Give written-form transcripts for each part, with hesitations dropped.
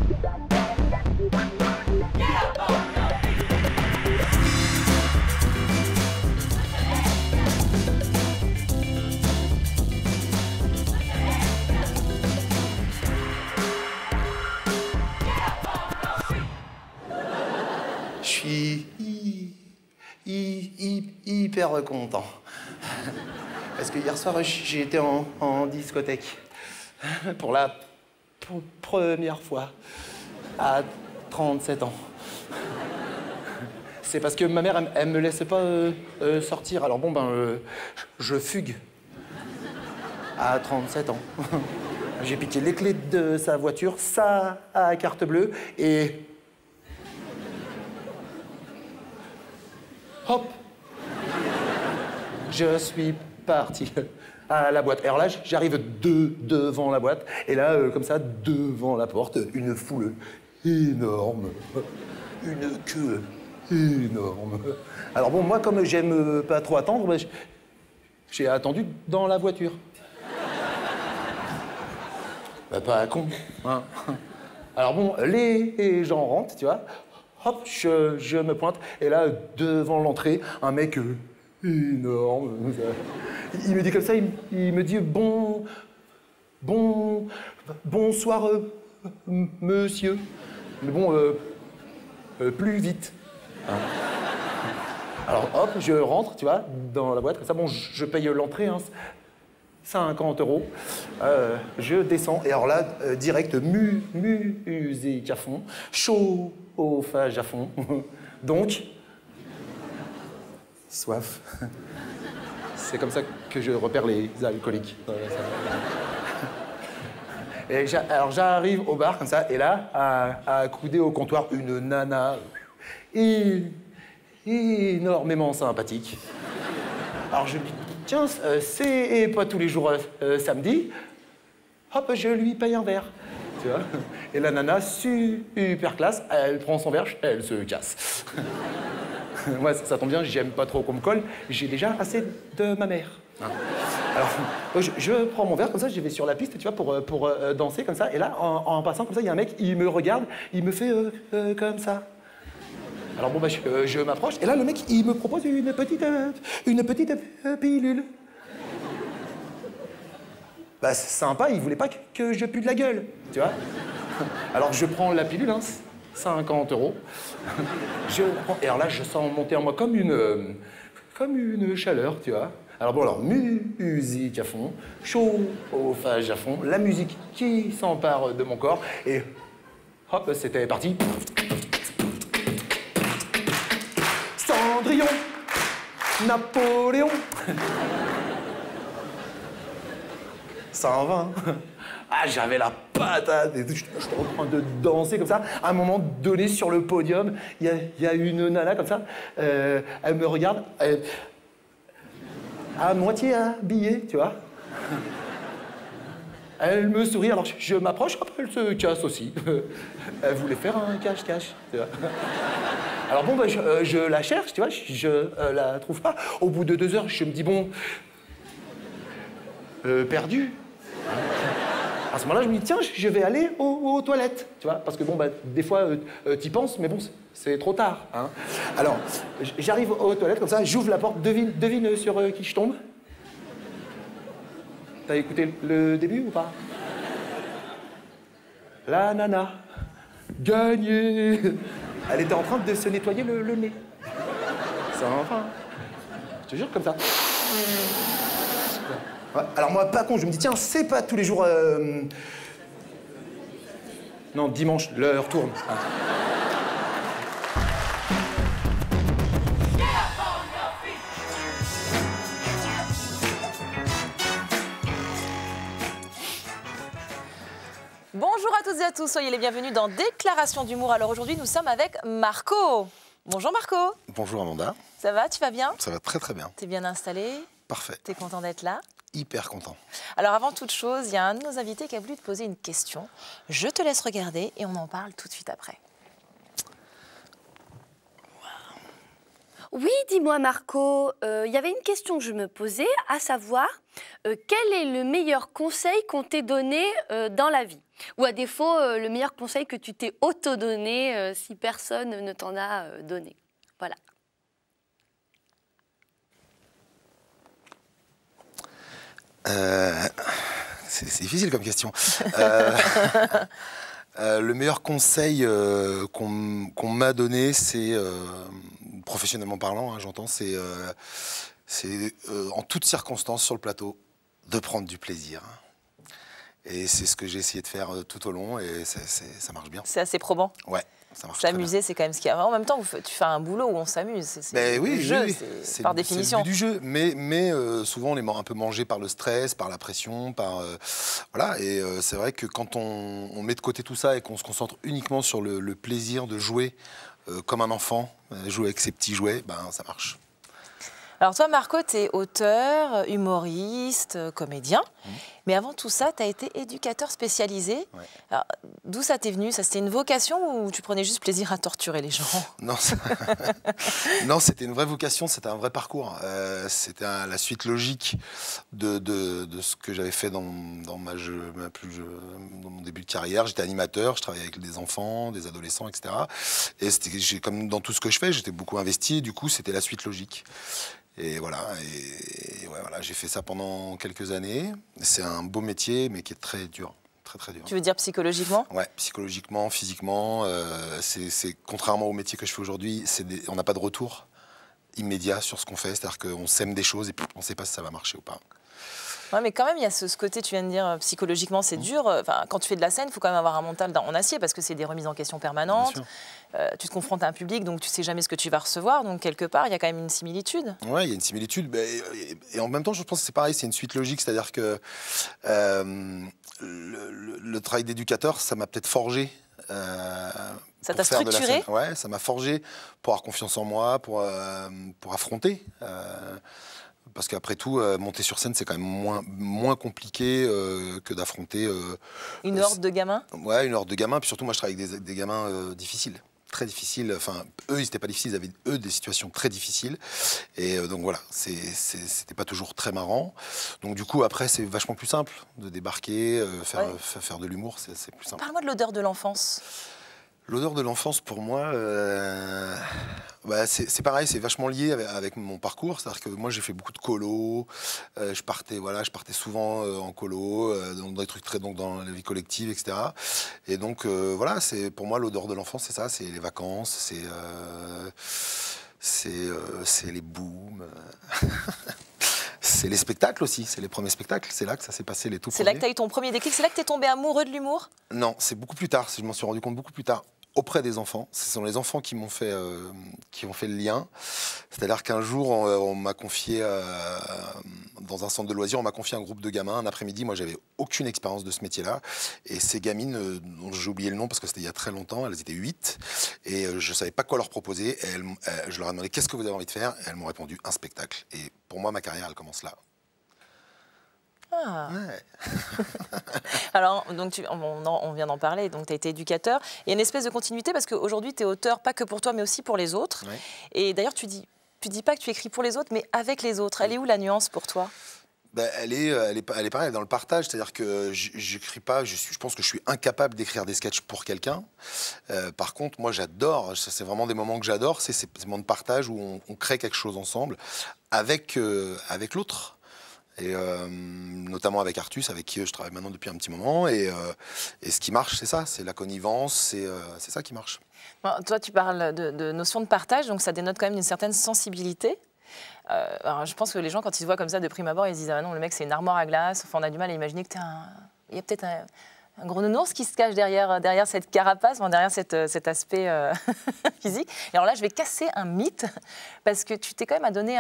Je suis hyper content. Parce que hier soir, j'ai été en discothèque. Pour la première fois. À 37 ans. C'est parce que ma mère, elle me laisse pas sortir. Alors bon, je fugue. À 37 ans. J'ai piqué les clés de sa voiture, sa carte bleue, et... hop! Je suis parti à la boîte. Alors là, j'arrive devant la boîte, et là, comme ça, devant la porte, une foule énorme. Une queue énorme. Alors bon, moi, comme j'aime pas trop attendre, j'ai attendu dans la voiture. Pas con, hein. Alors bon, les gens rentrent, tu vois. Hop, je me pointe, et là, devant l'entrée, un mec énorme. Il me dit comme ça, il me dit bonsoir, monsieur. Mais bon, plus vite. Hein. Alors hop, je rentre, tu vois, dans la boîte, comme ça, bon, je paye l'entrée, hein, 50 €. Je descends, et alors là, direct, musique à fond, chauffage à fond. Donc, soif. C'est comme ça que je repère les alcooliques. Et alors j'arrive au bar, comme ça, et là, à couder au comptoir, une nana énormément sympathique. Alors je me dis, tiens, c'est pas tous les jours samedi. Hop, je lui paye un verre. Tu vois. Et la nana, super classe, elle prend son verre, elle se casse. Moi, ça tombe bien, j'aime pas trop qu'on me colle, j'ai déjà assez de ma mère. Hein. Alors, je prends mon verre, comme ça, je vais sur la piste, tu vois, pour danser, comme ça. Et là, en passant, comme ça, il y a un mec, il me regarde, il me fait comme ça. Alors bon, je m'approche, et là, le mec, il me propose une petite pilule. C'est sympa, il voulait pas que je pue de la gueule, tu vois. Alors je prends la pilule, hein, 50 €. Je la prends, et alors là, je sens monter en moi comme une chaleur, tu vois. Alors bon, alors musique à fond, chauffage à fond, la musique qui s'empare de mon corps, et hop, c'était parti. Cendrillon, Napoléon. 120. Ah, j'avais la patate et tout. J'étais en train de danser comme ça. À un moment donné, sur le podium, il y a une nana comme ça. Elle me regarde, à moitié habillée, tu vois. Elle me sourit, alors je m'approche, hop, elle se casse aussi. Elle voulait faire un cache-cache, tu vois. Alors bon, je la cherche, tu vois, je la trouve pas. Au bout de 2 heures, je me dis, bon, perdu. À ce moment-là, je me dis, tiens, je vais aller aux toilettes, tu vois, parce que bon, des fois, t'y penses, mais bon, c'est trop tard, hein. Alors, j'arrive aux toilettes, comme ça, j'ouvre la porte, devine sur qui je tombe. T'as écouté le début ou pas? La nana. Gagné. Elle était en train de se nettoyer le nez. Ça enfin. Je te jure, comme ça. Ouais. Alors moi, pas con, je me dis, tiens, c'est pas tous les jours... Non, dimanche, l'heure tourne. Ah. Bonjour à toutes et à tous, soyez les bienvenus dans Déclaration d'humour. Alors aujourd'hui, nous sommes avec Marco. Bonjour Marco. Bonjour Amanda. Ça va, tu vas bien? Ça va très très bien. T'es bien installé? Parfait. T'es content d'être là? Hyper content. Alors avant toute chose, il y a un de nos invités qui a voulu te poser une question. Je te laisse regarder et on en parle tout de suite après. Oui, dis-moi Marco, il y avait une question que je me posais, à savoir, quel est le meilleur conseil qu'on t'ait donné dans la vie? Ou à défaut, le meilleur conseil que tu t'es auto-donné si personne ne t'en a donné. Voilà. C'est difficile comme question. Le meilleur conseil qu'on m'a donné, c'est, professionnellement parlant, hein, j'entends, c'est en toutes circonstances sur le plateau, de prendre du plaisir. Et c'est ce que j'ai essayé de faire tout au long et ça marche bien. C'est assez probant. Ouais, ça marche très bien. S'amuser, c'est quand même ce qu'il y a. En même temps, tu fais un boulot où on s'amuse. C'est Oui, le jeu, oui, c'est par définition. C'est le but du jeu, mais souvent on est un peu mangé par le stress, par la pression, voilà. Et c'est vrai que quand on met de côté tout ça et qu'on se concentre uniquement sur le plaisir de jouer comme un enfant, jouer avec ses petits jouets, ben ça marche. Alors toi, Marco, tu es auteur, humoriste, comédien. Mais avant tout ça, tu as été éducateur spécialisé. Ouais. D'où ça t'est venu? Ça, c'était une vocation ou tu prenais juste plaisir à torturer les gens? Non, non, c'était une vraie vocation, c'était un vrai parcours. C'était la suite logique de ce que j'avais fait dans mon début de carrière. J'étais animateur, je travaillais avec des enfants, des adolescents, etc. Et comme dans tout ce que je fais, j'étais beaucoup investi. Du coup, c'était la suite logique. Et voilà, ouais, voilà, j'ai fait ça pendant quelques années. C'est un beau métier, mais qui est très dur, très dur. Tu veux dire psychologiquement? Ouais, psychologiquement, physiquement. Contrairement au métier que je fais aujourd'hui, on n'a pas de retour immédiat sur ce qu'on fait. C'est-à-dire qu'on sème des choses et puis on ne sait pas si ça va marcher ou pas. Ouais, mais quand même, il y a ce côté, tu viens de dire, psychologiquement, c'est dur. Enfin, quand tu fais de la scène, il faut quand même avoir un mental en acier parce que c'est des remises en question permanentes. Tu te confrontes à un public, donc tu ne sais jamais ce que tu vas recevoir. Donc, quelque part, il y a quand même une similitude. Oui, il y a une similitude. Et en même temps, je pense que c'est pareil, c'est une suite logique. C'est-à-dire que le travail d'éducateur, ça m'a peut-être forgé. Ça t'a structuré? Ouais, ça m'a forgé pour avoir confiance en moi, pour affronter. Parce qu'après tout, monter sur scène, c'est quand même moins compliqué que d'affronter... une horde de gamins? Ouais, une horde de gamins. Puis surtout, moi, je travaille avec des gamins difficiles. Très difficiles. Enfin, eux, ils n'étaient pas difficiles. Ils avaient, eux, des situations très difficiles. Et donc, voilà, c'était pas toujours très marrant. Donc, du coup, après, c'est vachement plus simple de débarquer, faire de l'humour. C'est plus simple. Parle-moi de l'odeur de l'enfance. L'odeur de l'enfance, pour moi, c'est pareil, c'est vachement lié avec mon parcours. C'est-à-dire que moi, j'ai fait beaucoup de colo. Je partais souvent en colo, dans des trucs donc dans la vie collective, etc. Et donc, voilà, pour moi, l'odeur de l'enfance, c'est ça, c'est les vacances, c'est les booms. C'est les spectacles aussi, c'est les premiers spectacles. C'est là que ça s'est passé, les tout premiers. C'est là que tu as eu ton premier déclic, c'est là que tu es tombé amoureux de l'humour? Non, c'est beaucoup plus tard, je m'en suis rendu compte beaucoup plus tard. Auprès des enfants, ce sont les enfants qui ont fait le lien. C'est-à-dire qu'un jour, on m'a confié, dans un centre de loisirs, on m'a confié un groupe de gamins. Un après-midi, moi, j'avais aucune expérience de ce métier-là. Et ces gamines, dont j'ai oublié le nom parce que c'était il y a très longtemps, elles étaient 8. Et je ne savais pas quoi leur proposer. Et je leur ai demandé, qu'est-ce que vous avez envie de faire? Et elles m'ont répondu, un spectacle. Et pour moi, ma carrière, elle commence là. Ah. Ouais. Alors, donc on vient d'en parler, donc tu as été éducateur. Il y a une espèce de continuité parce qu'aujourd'hui, tu es auteur pas que pour toi, mais aussi pour les autres. Ouais. Et d'ailleurs, tu dis pas que tu écris pour les autres, mais avec les autres. Elle est où la nuance pour toi? Elle est pareil, dans le partage. C'est-à-dire que j'écris pas, je pense que je suis incapable d'écrire des sketchs pour quelqu'un. Par contre, moi, j'adore, c'est vraiment des moments que j'adore, c'est ces moments de partage où on crée quelque chose ensemble avec l'autre. Et notamment avec Artus, avec qui je travaille maintenant depuis un petit moment. Et ce qui marche, c'est ça, c'est la connivence, c'est ça qui marche. Bon, toi, tu parles de notion de partage, donc ça dénote quand même une certaine sensibilité. Alors, je pense que les gens, quand ils se voient comme ça de prime abord, ils se disent « Ah non, le mec, c'est une armoire à glace ». Enfin, on a du mal à imaginer que il y a peut-être un gros nounours qui se cache derrière cette carapace, derrière cet aspect physique. Et alors là, je vais casser un mythe, parce que tu t'es quand même à donner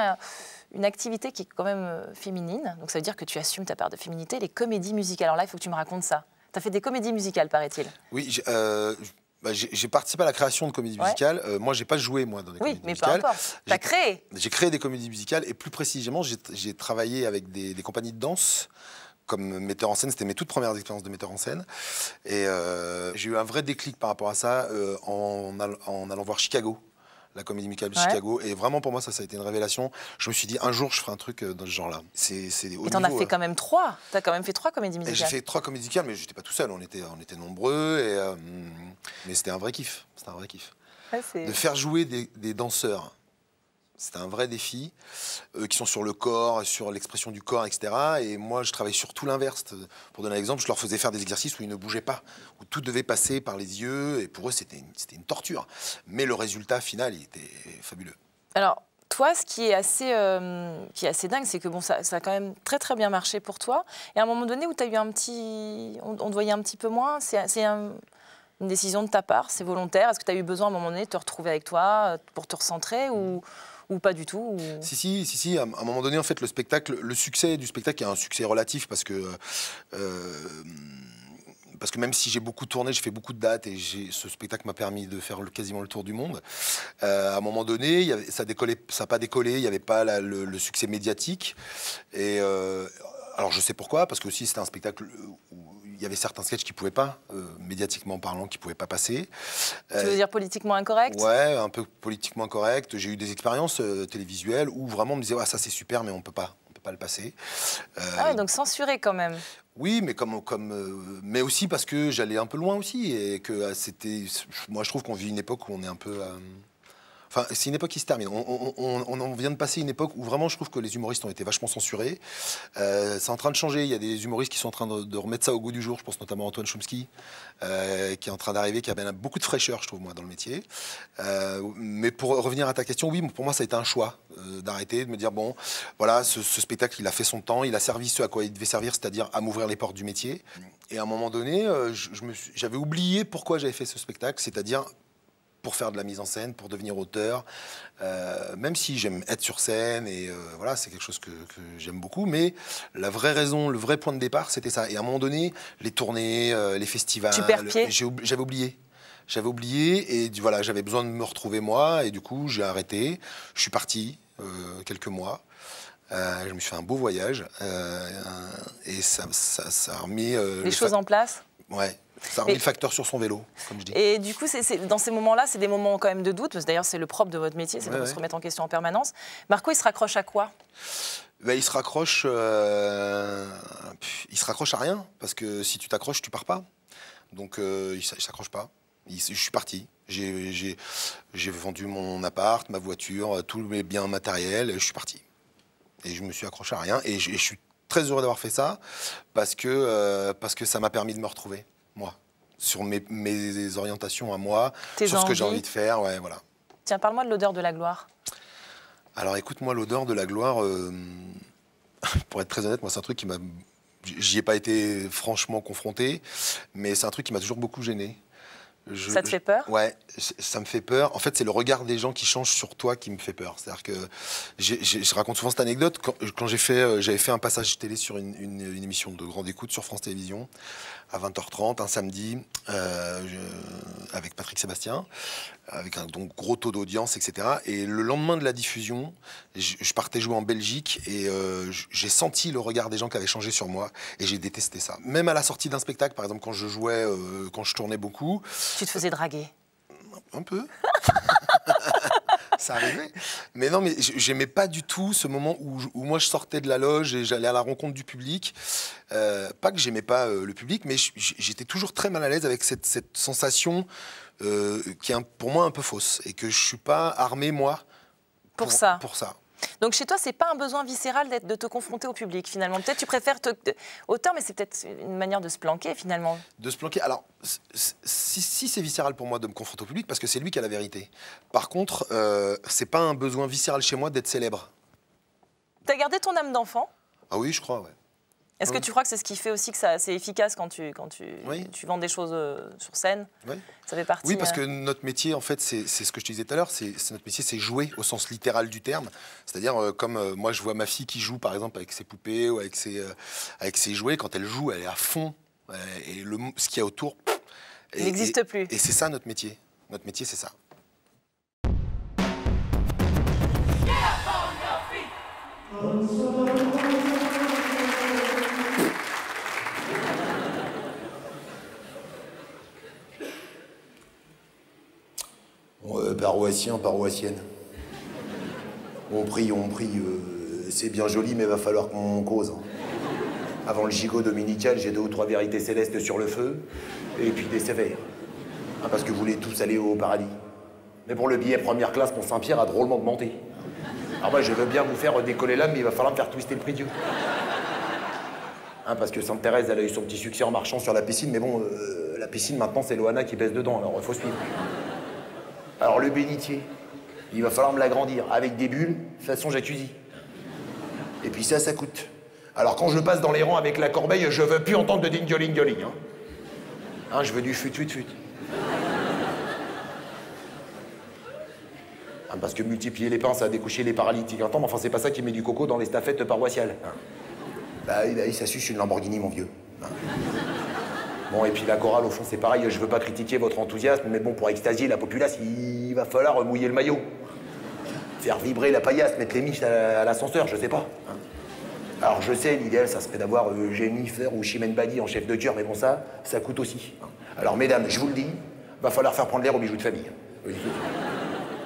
une activité qui est quand même féminine. Donc ça veut dire que tu assumes ta part de féminité, les comédies musicales. Alors là, il faut que tu me racontes ça. Tu as fait des comédies musicales, paraît-il. Oui, j'ai participé à la création de comédies musicales. Moi, j'ai pas joué dans des comédies musicales. Oui, mais peu importe. Tu as créé. J'ai créé des comédies musicales et plus précisément, j'ai travaillé avec des compagnies de danse comme metteur en scène. C'était mes toutes premières expériences de metteur en scène. Et j'ai eu un vrai déclic par rapport à ça en allant voir Chicago. la comédie musicale de Ouais. Chicago. Et vraiment, pour moi, ça a été une révélation. Je me suis dit, un jour, je ferai un truc dans ce genre-là. C'est au Et t'en as niveau, fait quand même 3. T'as quand même fait 3 comédies et j'ai musicales. fait 3 comédies musicales, mais j'étais pas tout seul. On était nombreux. Mais c'était un vrai kiff. C'était un vrai kiff. Ouais, c'est- De faire jouer des danseurs, c'était un vrai défi, qui sont sur le corps, sur l'expression du corps, etc. Et moi, je travaille sur tout l'inverse. Pour donner un exemple, je leur faisais faire des exercices où ils ne bougeaient pas, où tout devait passer par les yeux, et pour eux, c'était une torture. Mais le résultat final, il était fabuleux. Alors, toi, ce qui est assez dingue, c'est que bon, ça a quand même très très bien marché pour toi. Et à un moment donné où tu as eu un petit... On te voyait un petit peu moins, une décision de ta part, c'est volontaire. Est-ce que tu as eu besoin à un moment donné de te retrouver avec toi pour te recentrer ou pas du tout Si. À un moment donné, en fait, le succès du spectacle est un succès relatif parce que même si j'ai beaucoup tourné, j'ai fait beaucoup de dates et ce spectacle m'a permis de faire quasiment le tour du monde. À un moment donné, ça n'a pas décollé, il n'y avait pas le succès médiatique. Et alors je sais pourquoi, parce que aussi c'était un spectacle où il y avait certains sketchs qui ne pouvaient pas, médiatiquement parlant, qui ne pouvaient pas passer. Tu veux dire politiquement incorrect? Ouais, un peu politiquement correct. J'ai eu des expériences télévisuelles où vraiment on me disait ça c'est super, mais on peut pas le passer. Ah ouais, donc censuré quand même. Oui, mais mais aussi parce que j'allais un peu loin aussi et que moi je trouve qu'on vit une époque où on est un peu. Enfin, c'est une époque qui se termine. On vient de passer une époque où vraiment je trouve que les humoristes ont été vachement censurés. C'est en train de changer. Il y a des humoristes qui sont en train de remettre ça au goût du jour. Je pense notamment à Antoine Chomsky, qui est en train d'arriver, qui a beaucoup de fraîcheur, je trouve, moi, dans le métier. Mais pour revenir à ta question, oui, pour moi, ça a été un choix d'arrêter, de me dire, bon, voilà, ce spectacle, il a fait son temps, il a servi ce à quoi il devait servir, c'est-à-dire à m'ouvrir les portes du métier. Et à un moment donné, j'avais oublié pourquoi j'avais fait ce spectacle, c'est-à-dire pour faire de la mise en scène, pour devenir auteur, même si j'aime être sur scène, et voilà, c'est quelque chose que j'aime beaucoup, mais la vraie raison, le vrai point de départ, c'était ça. Et à un moment donné, les tournées, les festivals... Tu perds pied. J'avais oublié. J'avais oublié, et voilà, j'avais besoin de me retrouver moi, et du coup, j'ai arrêté. Je suis parti quelques mois. Je me suis fait un beau voyage, et ça a remis... Les choses en place. Ouais. Ça a remis le facteur sur son vélo, comme je dis. Et du coup, dans ces moments-là, c'est des moments quand même de doute, parce que d'ailleurs, c'est le propre de votre métier, c'est qu'on se remettre en question en permanence. Marco, il se raccroche à quoi? Il se raccroche à rien, parce que si tu t'accroches, tu pars pas. Donc, il s'accroche pas. Je suis parti. J'ai vendu mon appart, ma voiture, tous mes biens matériels, et je suis parti. Et je me suis accroché à rien. Et je suis très heureux d'avoir fait ça, parce que ça m'a permis de me retrouver. Moi, sur mes orientations à moi, sur ce que j'ai envie de faire, ouais, voilà. Tiens, parle-moi de l'odeur de la gloire. Alors écoute-moi, l'odeur de la gloire, pour être très honnête, moi c'est un truc qui m'a... J'y ai pas été franchement confronté, mais c'est un truc qui m'a toujours beaucoup gêné. Ça te fait peur? Ouais, ça me fait peur. En fait, c'est le regard des gens qui change sur toi qui me fait peur. C'est-à-dire que je raconte souvent cette anecdote. Quand j'avais fait un passage télé sur une émission de grande écoute sur France Télévisions, à 20h30, un samedi, avec Patrick Sébastien, avec un donc, gros taux d'audience, etc. Et le lendemain de la diffusion, je partais jouer en Belgique et j'ai senti le regard des gens qui avaient changé sur moi et j'ai détesté ça. Même à la sortie d'un spectacle, par exemple, quand je jouais, quand je tournais beaucoup... Tu te faisais draguer? Un peu. Ça arrivait. Mais non, mais j'aimais pas du tout ce moment où moi je sortais de la loge et j'allais à la rencontre du public. Pas que j'aimais pas le public, mais j'étais toujours très mal à l'aise avec cette sensation qui est pour moi un peu fausse et que je suis pas armé, moi, pour ça. Pour ça. Donc chez toi, c'est pas un besoin viscéral de te confronter au public, finalement. Peut-être tu préfères auteur, mais c'est peut-être une manière de se planquer, finalement. De se planquer. Alors, si c'est viscéral pour moi de me confronter au public, parce que c'est lui qui a la vérité. Par contre, c'est pas un besoin viscéral chez moi d'être célèbre. T'as gardé ton âme d'enfant? Ah oui, je crois, ouais. Est-ce que tu crois que c'est ce qui fait aussi que c'est efficace quand tu vends des choses sur scène? Oui. Ça fait partie. Oui, parce que notre métier, en fait, c'est ce que je te disais tout à l'heure, notre métier, c'est jouer au sens littéral du terme. C'est-à-dire, comme moi, je vois ma fille qui joue, par exemple, avec ses poupées ou avec ses jouets. Quand elle joue, elle est à fond. Et ce qu'il y a autour... Il n'existe plus. Et c'est ça, notre métier. Notre métier, c'est ça. Paroissien, paroissienne. On prie. C'est bien joli, mais va falloir qu'on cause. Avant le gigot dominical, j'ai 2 ou 3 vérités célestes sur le feu, et puis des sévères. Parce que vous voulez tous aller au paradis. Mais pour le billet première classe, mon Saint-Pierre a drôlement augmenté. Alors moi, je veux bien vous faire décoller l'âme, mais il va falloir me faire twister le prix Dieu. Parce que Sainte Thérèse, elle a eu son petit succès en marchant sur la piscine, mais bon, la piscine, maintenant, c'est Loana qui pèse dedans, alors il faut suivre. Alors le bénitier, il va falloir me l'agrandir, avec des bulles, façon jacuzzi. Et puis ça coûte. Alors quand je passe dans les rangs avec la corbeille, je veux plus entendre de ding-joling-joling. Je veux du fut-fut-fut. Parce que multiplier les pains, ça a découché les paralytiques un temps, mais enfin, c'est pas ça qui met du coco dans les stafettes paroissiales. Bah oui, ça suce une Lamborghini, mon vieux. Bon, et puis la chorale, au fond, c'est pareil. Je veux pas critiquer votre enthousiasme, mais bon, pour extasier la populace, il va falloir mouiller le maillot. Faire vibrer la paillasse, mettre les miches à l'ascenseur, je sais pas. Alors, je sais, l'idéal, ça serait d'avoir Jennifer ou Chimène Badi en chef de chœur, mais bon, ça coûte aussi. Alors, mesdames, je vous le dis, va falloir faire prendre l'air aux bijoux de famille.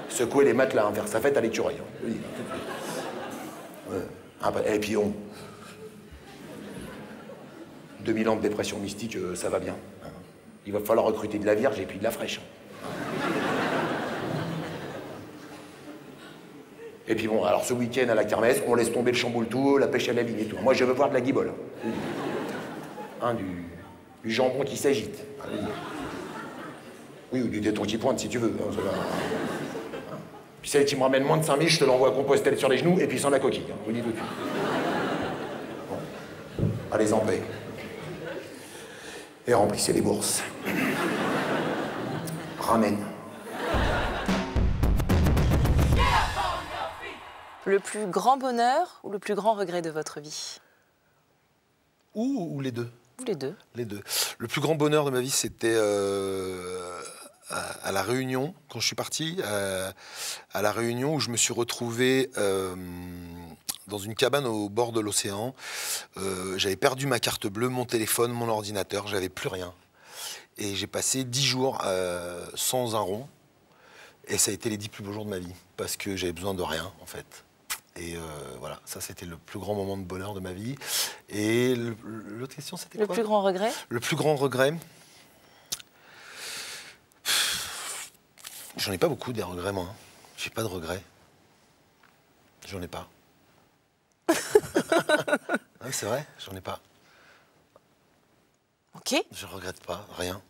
Secouer les matelas, faire sa fête à l'écureuil. Et puis, 2000 ans de dépression mystique, ça va bien. Il va falloir recruter de la vierge et puis de la fraîche. Et puis bon, alors ce week-end à la kermesse, on laisse tomber le chamboule-tout, la pêche à la ligne et tout. Moi, je veux voir de la guibole. Du jambon qui s'agite. Oui, ou du téton qui pointe, si tu veux. Puis celle qui me ramène moins de 5000, je te l'envoie à Compostelle sur les genoux et puis sans la coquille. Vous dites tout de suite. Bon. Allez en paix. Et remplissez les bourses. Ramène. Le plus grand bonheur ou le plus grand regret de votre vie? Ou les deux? Ou les deux. Les deux. Le plus grand bonheur de ma vie, c'était à La Réunion, quand je suis parti, à La Réunion, où je me suis retrouvé dans une cabane au bord de l'océan. J'avais perdu ma carte bleue, mon téléphone, mon ordinateur, j'avais plus rien. Et j'ai passé 10 jours sans un rond. Et ça a été les 10 plus beaux jours de ma vie, parce que j'avais besoin de rien, en fait. Et voilà, ça c'était le plus grand moment de bonheur de ma vie. Et l'autre question, c'était quoi? Le plus grand regret? Le plus grand regret? J'en ai pas beaucoup des regrets, moi. J'ai pas de regrets. J'en ai pas. C'est vrai, j'en ai pas. Ok. Je regrette pas, rien.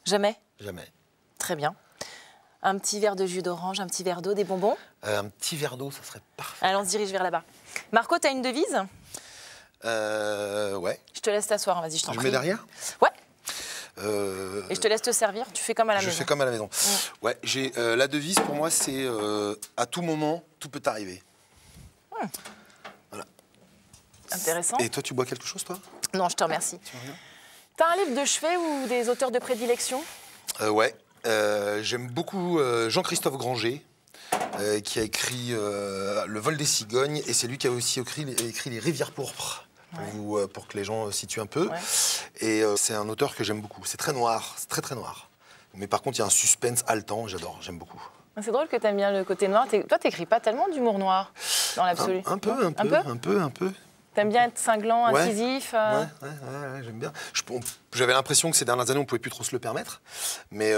Jamais? Jamais. Très bien. Un petit verre de jus d'orange, un petit verre d'eau, des bonbons? Un petit verre d'eau, ça serait parfait. Allez, on se dirige vers là-bas. Marco, t'as une devise? Ouais. Je te laisse t'asseoir, vas-y, je t'en prie. Je mets derrière? Ouais. Et je te laisse te servir, tu fais comme à la maison. Je fais comme à la maison. Ouais, j'ai la devise pour moi, c'est à tout moment, tout peut arriver. Voilà. Intéressant. Et toi, tu bois quelque chose, toi? Non, je te remercie. T'as un livre de chevet ou des auteurs de prédilection? Ouais. J'aime beaucoup Jean-Christophe Granger, qui a écrit Le vol des cigognes, et c'est lui qui a aussi écrit Les rivières pourpres, pour que les gens situent un peu. Ouais. Et c'est un auteur que j'aime beaucoup. C'est très noir, c'est très très noir. Mais par contre, il y a un suspense haletant, j'adore, j'aime beaucoup. C'est drôle que t'aimes bien le côté noir. Toi, t'écris pas tellement d'humour noir, dans l'absolu. Un peu. T'aimes bien être cinglant, incisif Ouais, j'aime bien. J'avais l'impression que ces dernières années, on pouvait plus trop se le permettre. Mais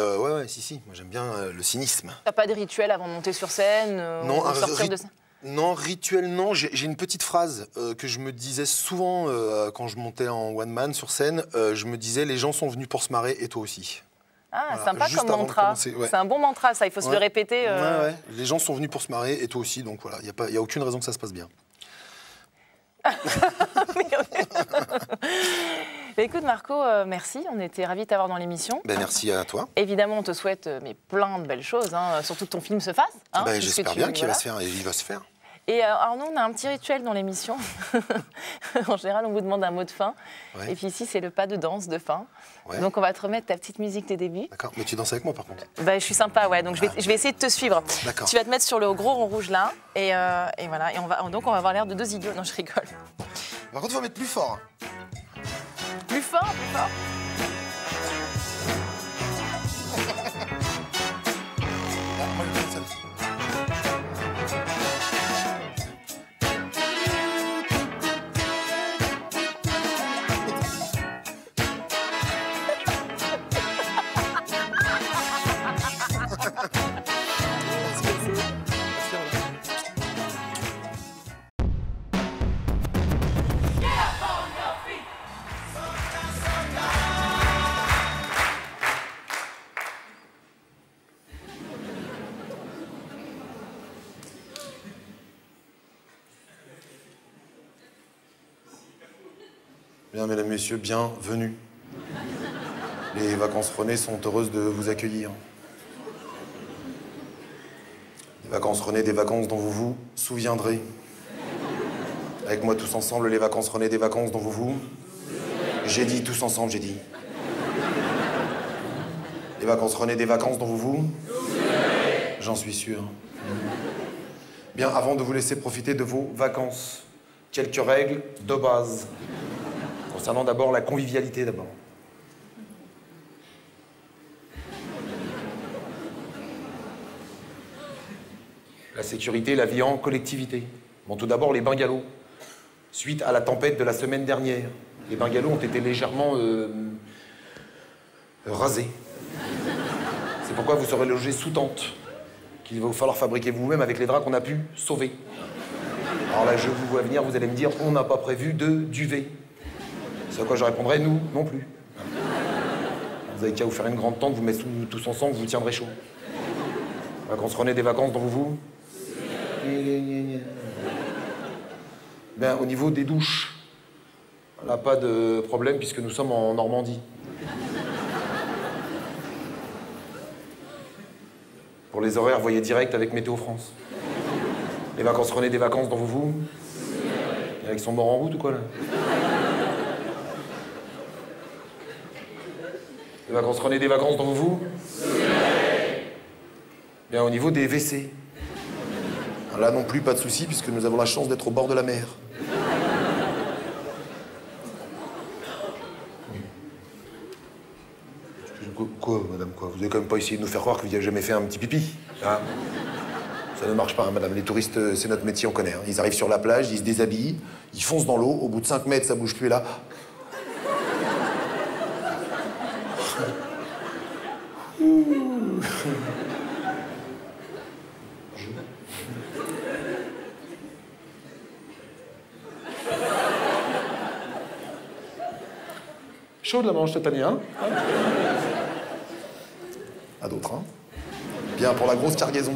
si. Moi, j'aime bien le cynisme. T'as pas de rituel avant de monter sur scène Non, de sortir de scène? Non, rituel, non. J'ai une petite phrase que je me disais souvent quand je montais en one man sur scène. Je me disais, les gens sont venus pour se marrer et toi aussi. Ah, voilà. Sympa Juste comme mantra. C'est un bon mantra, ça. Il faut se le répéter. Ouais. Les gens sont venus pour se marrer et toi aussi. Donc voilà, il y a aucune raison que ça se passe bien. Écoute Marco, merci, on était ravis de t'avoir dans l'émission. Merci à toi. Évidemment, on te souhaite plein de belles choses, surtout que ton film se fasse. J'espère bien qu'il va se faire, et il va se faire. Et alors nous, on a un petit rituel dans l'émission. En général, on vous demande un mot de fin. Ouais. Et puis ici, c'est le pas de danse de fin. Ouais. Donc on va te remettre ta petite musique de début. D'accord, mais tu danses avec moi par contre. Je suis sympa, ouais. Donc je vais essayer de te suivre. D'accord. Tu vas te mettre sur le gros rond rouge là. Et voilà. Et on va avoir l'air de deux idiots. Non, je rigole. Par contre, il faut mettre plus fort. Plus fort, plus fort. Bien, mesdames, messieurs, bienvenue. Les vacances René sont heureuses de vous accueillir. Les vacances René, des vacances dont vous vous souviendrez. Avec moi tous ensemble, les vacances René, des vacances dont vous vous... J'ai dit tous ensemble, j'ai dit. Les vacances René, des vacances dont vous vous... J'en suis sûr. Bien, avant de vous laisser profiter de vos vacances, quelques règles de base. Concernant d'abord la convivialité d'abord. La sécurité, la vie en collectivité. Bon, tout d'abord, les bungalows. Suite à la tempête de la semaine dernière, les bungalows ont été légèrement rasés. C'est pourquoi vous serez logés sous tente, qu'il va vous falloir fabriquer vous-même avec les draps qu'on a pu sauver. Alors là, je vous vois venir, vous allez me dire, on n'a pas prévu de duvet. C'est à quoi je répondrai, nous, non plus. Vous avez qu'à vous faire une grande tente, vous mettez tous ensemble, vous tiendrez chaud. Vacances René, des vacances dont vous... Ben, au niveau des douches, là, pas de problème puisque nous sommes en Normandie. Pour les horaires, voyez direct avec Météo France. Les vacances René, des vacances dont vous... Avec son mort en route ou quoi, là? Les vacances René, des vacances dont vous... Bien, au niveau des WC. Là non plus, pas de souci, puisque nous avons la chance d'être au bord de la mer. Quoi, madame, quoi? Vous avez quand même pas essayé de nous faire croire que vous n'avez jamais fait un petit pipi, hein? Ça ne marche pas, hein, madame. Les touristes, c'est notre métier, on connaît. Hein. Ils arrivent sur la plage, ils se déshabillent, ils foncent dans l'eau, au bout de 5 mètres, ça bouge plus, et là... Chaud de la manche cette année, hein? À d'autres, hein? Bien, pour la grosse cargaison.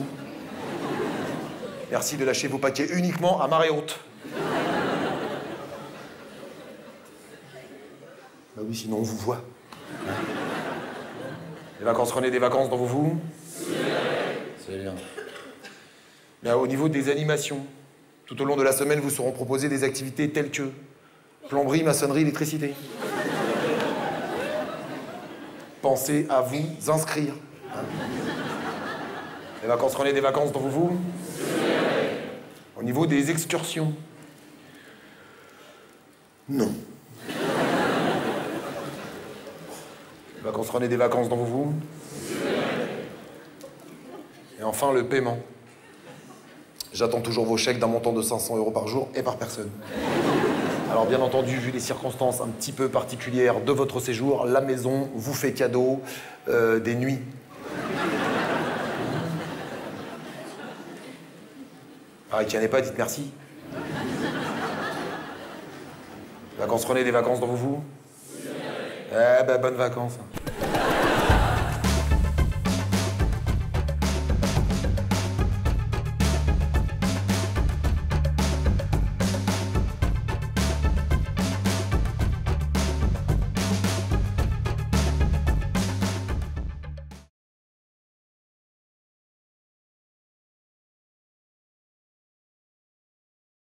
Merci de lâcher vos paquets uniquement à marée haute. Bah oui, sinon on vous voit. Les vacances René, des vacances dont vous... C'est bien. Bien, au niveau des animations, tout au long de la semaine, vous seront proposées des activités telles que plomberie, maçonnerie, électricité. Pensez à vous inscrire. Hein? Les vacances René, des vacances dont vous... Au niveau des excursions. Non. Les vacances René, des vacances dont vous... Et enfin, le paiement. J'attends toujours vos chèques d'un montant de 500 € par jour et par personne. Alors bien entendu, vu les circonstances un petit peu particulières de votre séjour, la maison vous fait cadeau des nuits. Ah, et qui en est pas, dites merci. Vacances René, des vacances dont vous... Eh ben, bonnes vacances.